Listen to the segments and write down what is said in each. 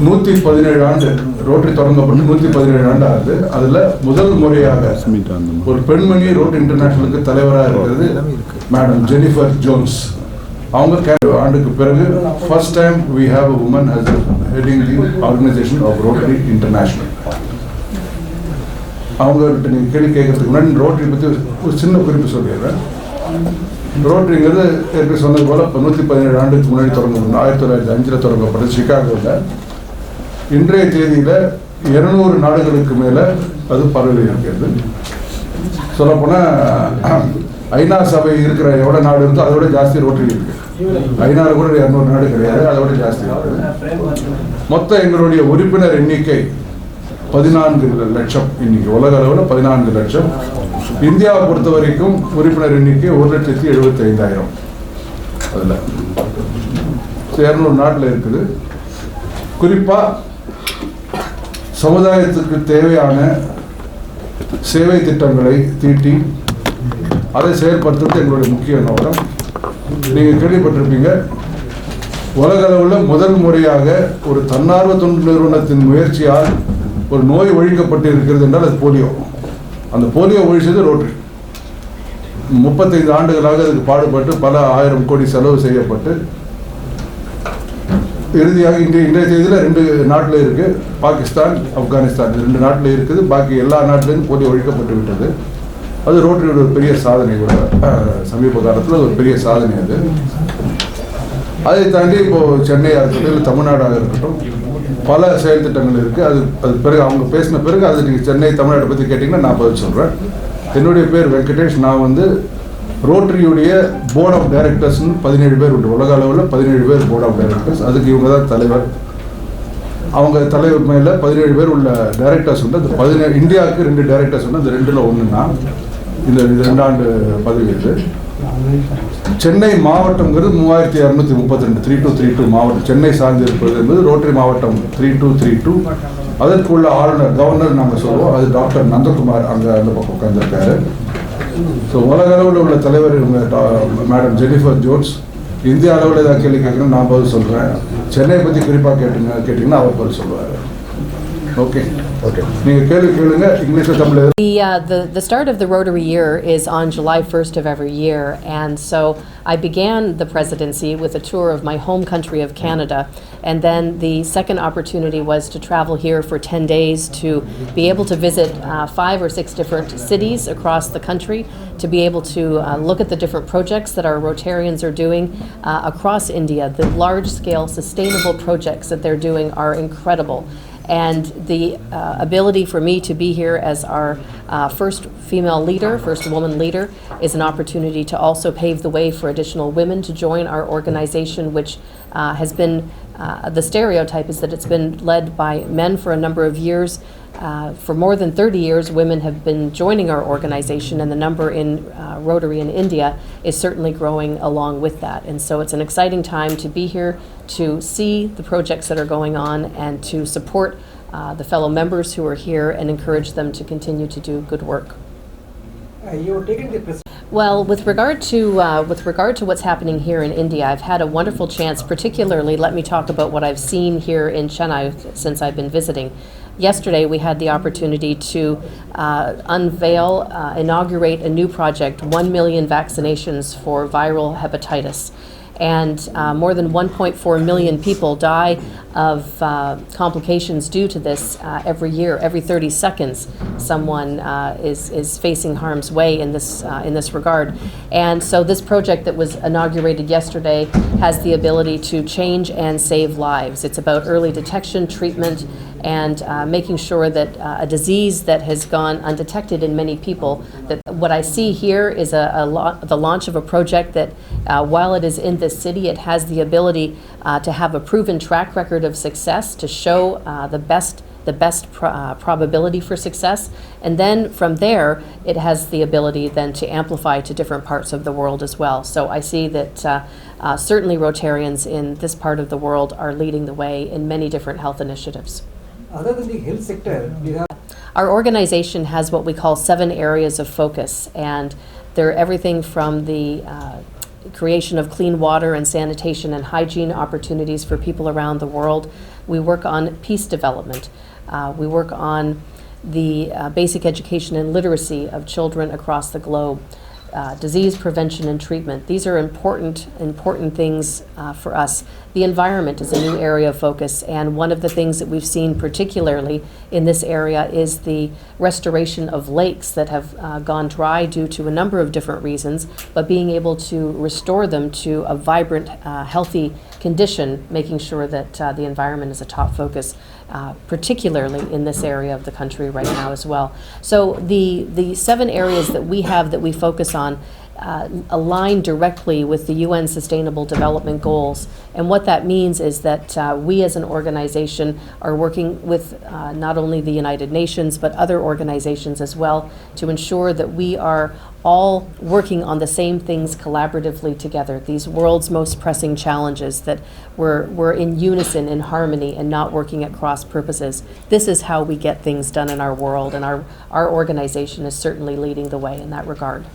117 ஆண்டு ரோட்டரி தொடங்கப்பட்டு 117 ஆண்டு ஆகுது. அதில் முதல் முறையாக ஒரு பெண்மணி ரோட்டரி இன்டர்நேஷனலுக்கு தலைவராக இருக்கிறது மேடம் ஜெனிஃபர் ஜோன்ஸ். அவங்க ஆண்டுக்கு பிறகு first time we have a woman as heading the organization of Rotary International. அவங்கள்ட்ட நீங்கள் கேள்வி கேட்கறதுக்கு முன்னாடி ரோட்டரி பற்றி ஒரு சின்ன குறிப்பு சொல்லிடுறேன். ரோட்டரிங்கிறது ஏற்கனவே சொன்னது போல் இப்போ 117 ஆண்டுக்கு முன்னாடி தொடங்கப்படும் 1905 தொடங்கப்பட்டது சிகாகோவில். இன்றைய தேதியில் 200 நாடுகளுக்கு மேலே அது பரவி இருக்கிறது. சொல்லப்போனால் ஐநா சபை இருக்கிற எவ்வளோ நாடு இருக்கோ அதோட ஜாஸ்தி ரோட்டரி இருக்குது. ஐநாவில் கூட 200 நாடு கிடையாது, அதோட ஜாஸ்தி இருக்குது. மொத்தம் எங்களுடைய உறுப்பினர் எண்ணிக்கை 14 லட்சம். இன்னைக்கு உலக அளவில் 14 லட்சம். இந்தியாவை பொறுத்த வரைக்கும் உறுப்பினர் எண்ணிக்கை 1,75,000. அதில் 200 நாட்டில் இருக்குது. குறிப்பாக சமுதாயத்துக்கு தேவையான சேவை திட்டங்களை தீட்டி அதை செயல்படுத்துவது எங்களுடைய முக்கிய நோக்கம். நீங்கள் கேள்விப்பட்டிருப்பீங்க, உலக அளவில் முதல் முறையாக ஒரு தன்னார்வ தொண்டு நிறுவனத்தின் முயற்சியால் ஒரு நோய் ஒழிக்கப்பட்டு இருக்கிறது என்றால் அது போலியோ. அந்த போலியோ ஒழிச்சது ரோட்டரி. 35 ஆண்டுகளாக அதுக்கு பாடுபட்டு பல 1000 கோடி செலவு செய்யப்பட்டு இறுதியாக இன்றைய தேதியில் 2 நாட்டில் இருக்குது, பாகிஸ்தான், ஆப்கானிஸ்தான். 2 நாட்டில் இருக்குது. பாக்கி எல்லா நாட்டிலேருந்து போலியோ ஒழிக்கப்பட்டு விட்டது. அது ரோட்டரியோட ஒரு பெரிய சாதனை கூட. சமீப காலத்தில் ஒரு பெரிய சாதனை அது. அதை தாண்டி இப்போது சென்னையாக இருக்கட்டும் இல்லை தமிழ்நாடாக இருக்கட்டும் பல செயல் திட்டங்கள் இருக்குது. அது பிறகு அவங்க பேசின பிறகு அது நீங்கள் சென்னை தமிழ்நாட்டை பற்றி கேட்டிங்கன்னா நான் பதில் சொல்கிறேன். என்னுடைய பேர் வெங்கடேஷ். நான் வந்து ரோட்டரியுடைய போர்ட் ஆஃப் டைரக்டர்ஸ்னு 17 பேர் உண்டு. உலக அளவில் 17 பேர் போர்ட் ஆஃப் டைரக்டர்ஸ். அதுக்கு இவங்க தான் தலைவர். அவங்க தலைவர் மேலே 17 பேர் உள்ள டைரக்டர்ஸ் உண்டு. அந்த 17 இந்தியாவுக்கு 2 டைரக்டர்ஸ் உண்டு. அந்த 2ல் ஒன்றுனா இந்த 2 ஆண்டு பதவி இது. சென்னை மாவட்டங்கிறது 3232 3232 மாவட்டம் சென்னை சார்ந்து இருப்பது என்பது ரோட்டரி மாவட்டம் 3232. அதற்குள்ள ஆளுநர் கவர்னர் நாங்கள் சொல்லுவோம், அது டாக்டர் நந்தகுமார் அங்கே அந்த பக்கம் உட்காந்துருக்காரு. ஸோ உலக அளவில் உள்ள தலைவர் மேடம் ஜெனிஃபர் ஜோன்ஸ். இந்திய அளவில் ஏதாவது கேள்வி கேட்கணும் நான் பதில் சொல்கிறேன். சென்னையை பற்றி குறிப்பாக கேட்டிங்கன்னா அவர் பதில் சொல்லுவார். Okay. The start of the Rotary year is on July 1st of every year, and so I began the presidency with a tour of my home country of Canada, and then the second opportunity was to travel here for 10 days to be able to visit 5 or 6 different cities across the country, to be able to look at the different projects that our Rotarians are doing across India. The large-scale sustainable projects that they're doing are incredible. And the ability for me to be here as our first female leader, first woman leader, is an opportunity to also pave the way for additional women to join our organization, which has been, the stereotype is that it's been led by men for a number of years. For more than 30 years, women have been joining our organization, and the number in Rotary in India is certainly growing along with that. And so it's an exciting time to be here, to see the projects that are going on, and to support the fellow members who are here and encourage them to continue to do good work. Well, with regard to what's happening here in India, I've had a wonderful chance. Particularly, let me talk about what I've seen here in Chennai since I've been visiting. Yesterday, we had the opportunity to inaugurate a new project, 1 million vaccinations for viral hepatitis. And more than 1.4 million people die of complications due to this every year. Every 30 seconds, someone is facing harm's way in this regard. And so this project that was inaugurated yesterday has the ability to change and save lives. It's about early detection, treatment, and making sure that a disease that has gone undetected in many people, that what I see here is the launch of a project that while it is in this city, it has the ability to have a proven track record of success, to show the best probability for success, and then from there it has the ability then to amplify to different parts of the world as well. So I see that certainly Rotarians in this part of the world are leading the way in many different health initiatives. Other than the health sector, our organization has what we call 7 areas of focus, and they're everything from the creation of clean water and sanitation and hygiene opportunities for people around the world, We work on peace development. We work on the basic education and literacy of children across the globe. Disease prevention and treatment. These are important things for us. The environment is a new area of focus, and one of the things that we've seen particularly in this area is the restoration of lakes that have gone dry due to a number of different reasons, but being able to restore them to a vibrant, healthy condition, making sure that the environment is a top focus, particularly in this area of the country right now as well. So the 7 areas that we have that we focus on align directly with the UN Sustainable Development Goals. And what that means is that we as an organization are working with not only the United Nations, but other organizations as well to ensure that we are all working on the same things collaboratively together, these world's most pressing challenges, that we're in unison, in harmony, and not working at cross purposes. This is how we get things done in our world, and our organization is certainly leading the way in that regard.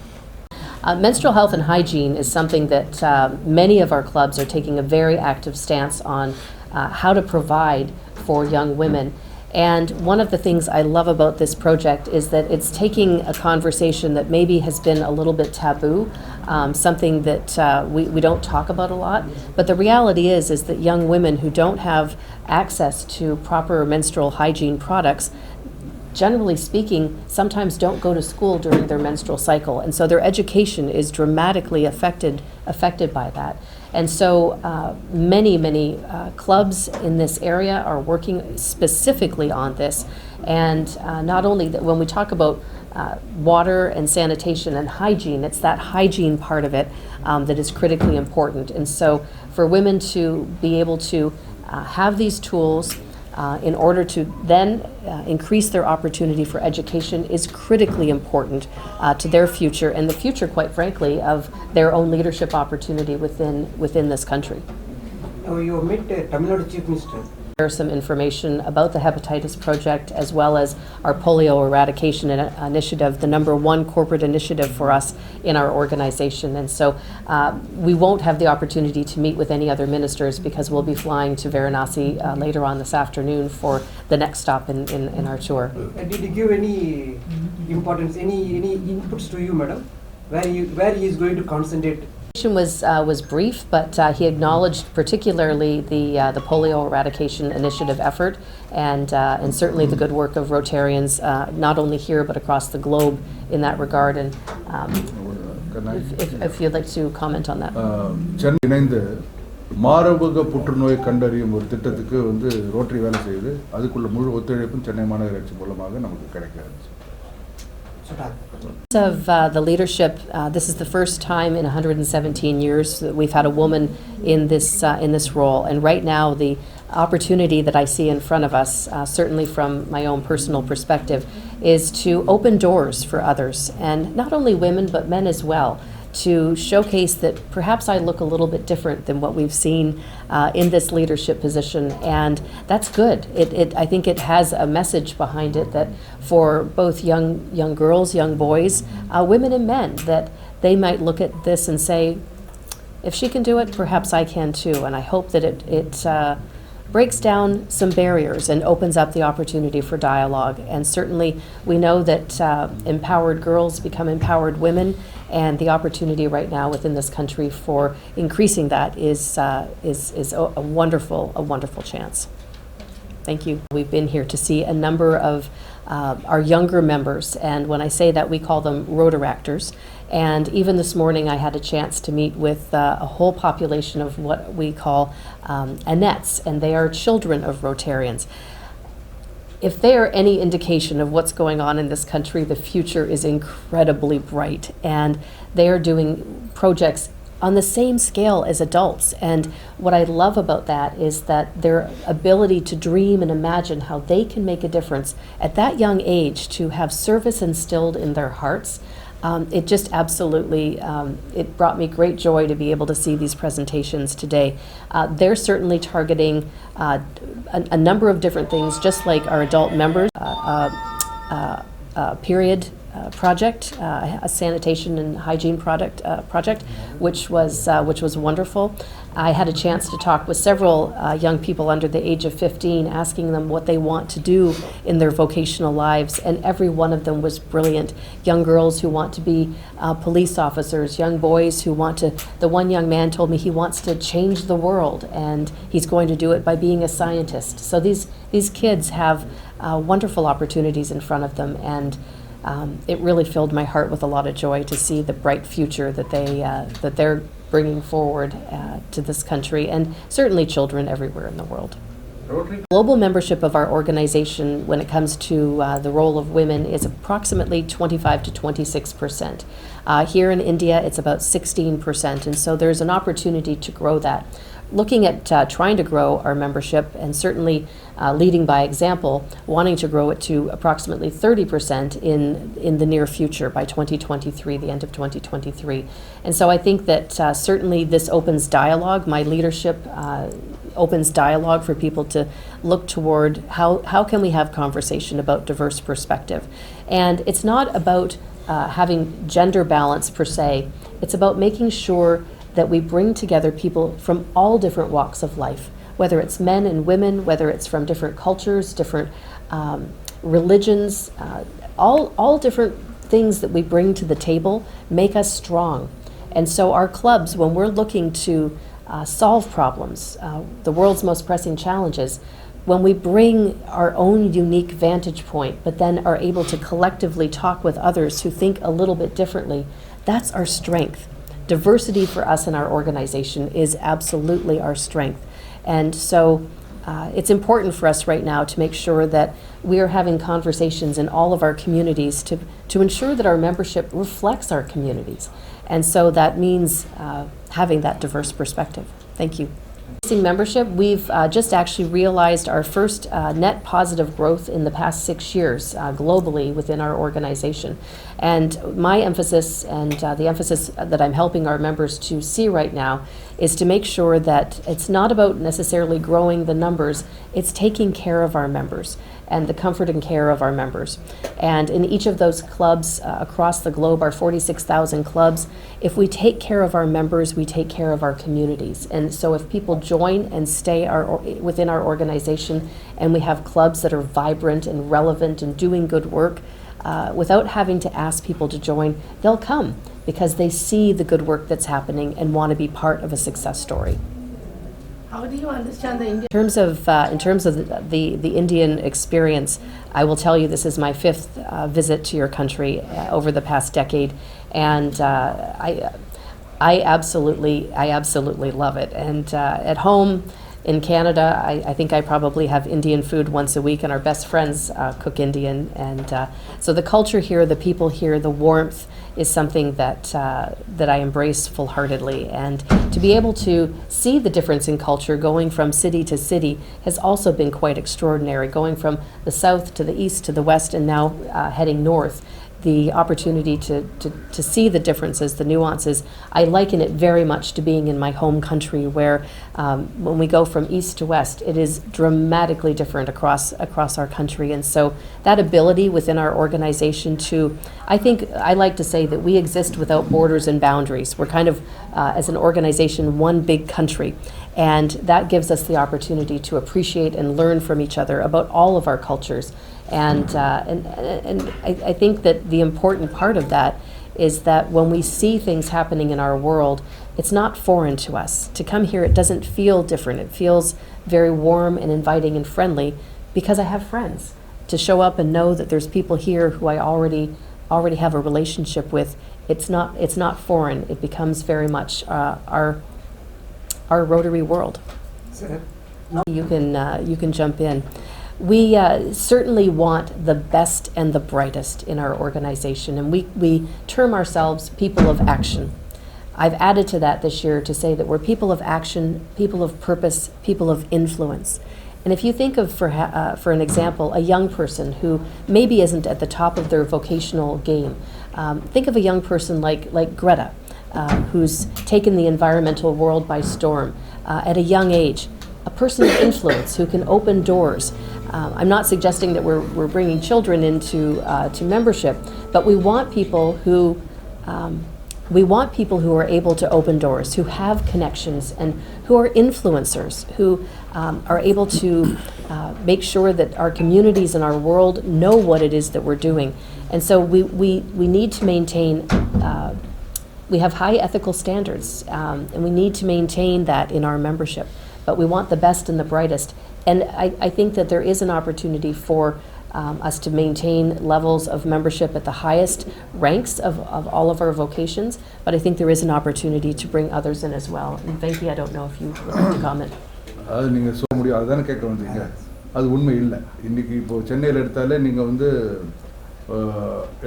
Menstrual health and hygiene is something that many of our clubs are taking a very active stance on how to provide for young women. And one of the things I love about this project is that it's taking a conversation that maybe has been a little bit taboo, something that we don't talk about a lot. But the reality is that young women who don't have access to proper menstrual hygiene products, generally speaking, sometimes don't go to school during their menstrual cycle, and so their education is dramatically affected by that. And so many clubs in this area are working specifically on this. And not only that, when we talk about water and sanitation and hygiene, it's that hygiene part of it that is critically important. And so for women to be able to have these tools in order to then increase their opportunity for education is critically important to their future and the future, quite frankly, of their own leadership opportunity within this country. You met Tamil Nadu Chief Minister. There's some information about the hepatitis project as well as our polio eradication initiative, the #1 corporate initiative for us in our organization. And so we won't have the opportunity to meet with any other ministers because we'll be flying to Varanasi later on this afternoon for the next stop in our tour. Did he give any importance, any inputs to you, madam? Where he is going to concentrate? Was brief, but he acknowledged particularly the polio eradication initiative effort, and certainly the good work of Rotarians, not only here but across the globe in that regard. And if you'd like to comment on that. Chennai இணைந்து மாரபக புற்றுநோய் கண்டறியும் ஒரு திட்டத்துக்கு வந்து rotary வேலை செய்யுது. அதுக்குள்ள முழு ஒத்துழைப்பும் சென்னை மாநகராட்சி மூலமாக நமக்கு கிடைக்கிறது. Of the leadership, this is the first time in 117 years that we've had a woman in this role, and right now the opportunity that I see in front of us, certainly from my own personal perspective, is to open doors for others, and not only women but men as well, to showcase that perhaps I look a little bit different than what we've seen in this leadership position, and that's good. I think it has a message behind it that for both young girls, young boys, women and men, that they might look at this and say, if she can do it, perhaps I can too. And I hope that it breaks down some barriers and opens up the opportunity for dialogue. And certainly we know that empowered girls become empowered women, and the opportunity right now within this country for increasing that is a wonderful chance. Thank you. We've been here to see a number of our younger members, and when I say that, we call them Rotaractors. And even this morning I had a chance to meet with a whole population of what we call Annettes, and they are children of Rotarians. If they are any indication of what's going on in this country, the future is incredibly bright, and they are doing projects on the same scale as adults. And what I love about that is that their ability to dream and imagine how they can make a difference at that young age, to have service instilled in their hearts, it just absolutely, it brought me great joy to be able to see these presentations today. They're certainly targeting a number of different things, just like our adult members, period project, a sanitation and hygiene project, which was wonderful. I had a chance to talk with several young people under the age of 15, asking them what they want to do in their vocational lives, and every one of them was brilliant. Young girls who want to be police officers, young boys who want to, the one young man told me he wants to change the world, and he's going to do it by being a scientist. So these kids have wonderful opportunities in front of them, and it really filled my heart with a lot of joy to see the bright future that they're bringing forward to this country, and certainly children everywhere in the world. Rotary. Global membership of our organization, when it comes to the role of women, is approximately 25 to 26%. Here in India, it's about 16%, and so there's an opportunity to grow that. Looking at trying to grow our membership, and certainly leading by example, wanting to grow it to approximately 30% in the near future by 2023, the end of 2023. And so I think that certainly this opens dialogue. My leadership opens dialogue for people to look toward how can we have conversation about diverse perspective. And it's not about having gender balance per se. It's about making sure that we bring together people from all different walks of life, whether it's men and women, whether it's from different cultures, different religions, all different things that we bring to the table make us strong. And so our clubs, when we're looking to solve problems, the world's most pressing challenges, when we bring our own unique vantage point, but then are able to collectively talk with others who think a little bit differently, that's our strength. Diversity for us in our organization is absolutely our strength. And so it's important for us right now to make sure that we are having conversations in all of our communities to ensure that our membership reflects our communities. And so that means having that diverse perspective. Thank you. Membership, we've just actually realized our first net positive growth in the past 6 years globally within our organization. And my emphasis, and the emphasis that I'm helping our members to see right now, is to make sure that it's not about necessarily growing the numbers, it's taking care of our members and the comfort and care of our members. And in each of those clubs across the globe, our 46,000 clubs, if we take care of our members, we take care of our communities. And so if people join and stay within our organization, and we have clubs that are vibrant and relevant and doing good work, without having to ask people to join, they'll come because they see the good work that's happening and want to be part of a success story. How do you understand the Indian? In terms of the Indian experience, I will tell you this is my 5th visit to your country over the past decade, and I absolutely love it. And at home in Canada, I think I probably have Indian food once a week, and our best friends cook Indian. And so the culture here, the people here, the warmth is something that I embrace full-heartedly. And to be able to see the difference in culture going from city to city has also been quite extraordinary, going from the south to the east to the west, and now heading north. The opportunity to see the differences, the nuances, I liken it very much to being in my home country, where when we go from east to west, it is dramatically different across our country. And so that ability within our organization I like to say that we exist without borders and boundaries. We're kind of, as an organization, one big country. And that gives us the opportunity to appreciate and learn from each other about all of our cultures. And I think that the important part of that is that when we see things happening in our world, it's not foreign to us. To come here, it doesn't feel different. It feels very warm and inviting and friendly because I have friends. To show up and know that there's people here who I already have a relationship with, it's not foreign. It becomes very much our Rotary world. Sir, You can jump in. We certainly want the best and the brightest in our organization, and we term ourselves people of action. I've added to that this year to say that we're people of action, people of purpose, people of influence. And if you think of, for an example, a young person who maybe isn't at the top of their vocational game, think of a young person like Greta, who's taken the environmental world by storm at a young age. a person of influence who can open doors. I'm not suggesting that we're bringing children into to membership, but we want people who are able to open doors, who have connections, and who are influencers, who are able to make sure that our communities and our world know what it is that we're doing. And so we need to maintain, we have high ethical standards, and we need to maintain that in our membership. But we want the best and the brightest. And I think that there is an opportunity for us to maintain levels of membership at the highest ranks of all of our vocations, but I think there is an opportunity to bring others in as well. And Venki, I don't know if you would like to comment. அது நீங்கள் சொல்ல முடியும், அதுதானே கேட்க வந்தீங்க. அது உண்மை இல்லை. இன்றைக்கி இப்போது சென்னையில் எடுத்தாலே நீங்கள் வந்து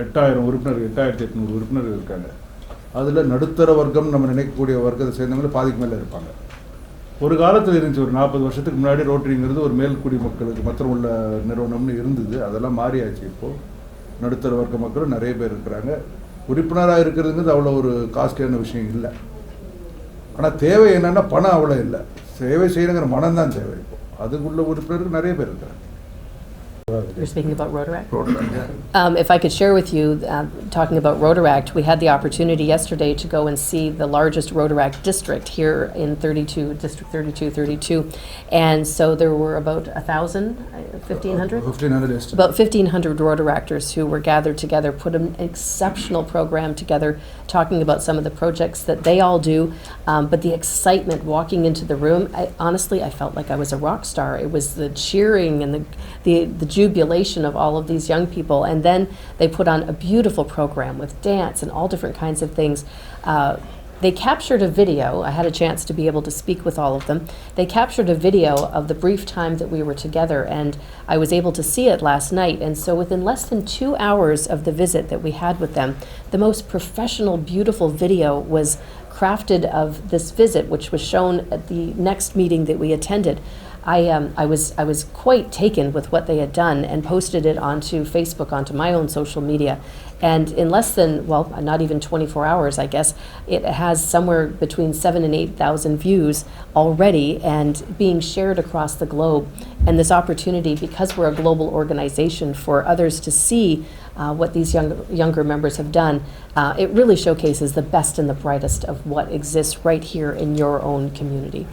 8000 உறுப்பினர்கள், 8800 உறுப்பினர்கள் இருக்காங்க. அதில் நடுத்தர வர்க்கம் நம்ம நினைக்கக்கூடிய வர்க்கத்தை சேர்ந்தவங்களும் பாதிக்கு மேலே இருப்பாங்க. ஒரு காலத்தில் இருந்துச்சு, ஒரு 40 வருஷத்துக்கு முன்னாடி ரோட்டரிங்கிறது ஒரு மேல்குடி மக்களுக்கு மாத்திரம் உள்ள நிறுவனம்னு இருந்தது. அதெல்லாம் மாறியாச்சு. இப்போது நடுத்தர வர்க்க மக்களும் நிறைய பேர் இருக்கிறாங்க. உறுப்பினராக இருக்கிறதுங்கிறது அவ்வளோ ஒரு காஸ்ட்லியான விஷயம் இல்லை. ஆனால் தேவை என்னென்னா பணம் அவ்வளோ இல்லை, சேவை செய்யணுங்கிற மனம் தான் தேவை. இப்போ அதுக்குள்ள உறுப்பினருக்கு நிறைய பேர் இருக்கிறாங்க. You're speaking about Rotary? Rotary, yeah. If I could share with you, talking about Rotary, we had the opportunity yesterday to go and see the largest Rotary district here in District 3232. And so there were about 1,000, 1,500? 1,500 estimate. About 1,500 Rotaractors who were gathered together, put an exceptional program together, talking about some of the projects that they all do. But the excitement walking into the room, honestly, I felt like I was a rock star. It was the cheering and the jubilation of all of these young people. And then they put on a beautiful program with dance and all different kinds of things. They captured a video. I had a chance to be able to speak with all of them. They captured a video of the brief time that we were together, and I was able to see it last night. And so within less than 2 hours of the visit that we had with them, the most professional, beautiful video was crafted of this visit, which was shown at the next meeting that we attended. I was quite taken with what they had done and posted it onto Facebook, onto my own social media. And in less than, well, not even 24 hours, I guess, it has somewhere between 7,000 and 8,000 views already and being shared across the globe. And this opportunity, because we're a global organization, for others to see what these younger members have done, it really showcases the best and the brightest of what exists right here in your own community.